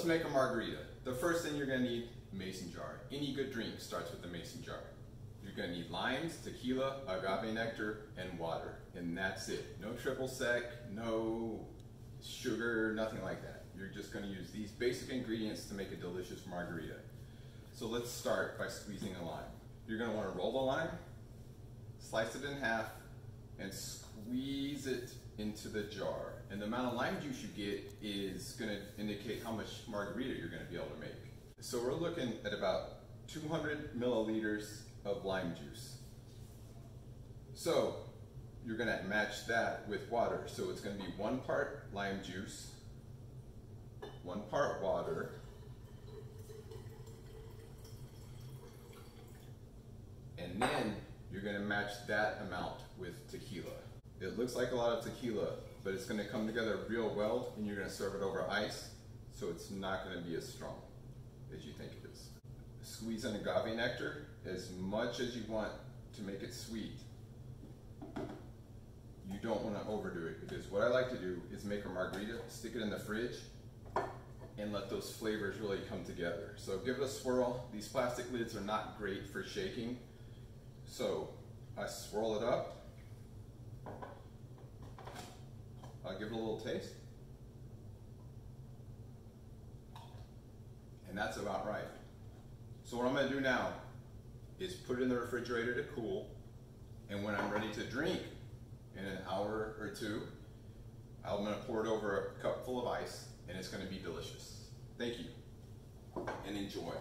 let's make a margarita. The first thing you're gonna need, mason jar. Any good drink starts with a mason jar. You're gonna need limes, tequila, agave nectar, and water. And that's it. No triple sec, no sugar, nothing like that. You're just gonna use these basic ingredients to make a delicious margarita. So let's start by squeezing a lime. You're gonna wanna roll the lime, slice it in half, and squeeze it into the jar. And the amount of lime juice you get is gonna indicate how much margarita you're gonna be able to make. So we're looking at about 200 milliliters of lime juice. So you're gonna match that with water. So it's gonna be 1 part lime juice, 1 part water, and then you're gonna match that amount with tequila. It looks like a lot of tequila, but it's gonna come together real well, and you're gonna serve it over ice, so it's not gonna be as strong as you think it is. Squeeze in agave nectar as much as you want to make it sweet. You don't wanna overdo it, because what I like to do is make a margarita, stick it in the fridge, and let those flavors really come together. So give it a swirl. These plastic lids are not great for shaking, so I swirl it up. I'll give it a little taste. And that's about right. So what I'm gonna do now is put it in the refrigerator to cool, and when I'm ready to drink in an hour or two, I'm gonna pour it over a cup full of ice, and it's gonna be delicious. Thank you, and enjoy.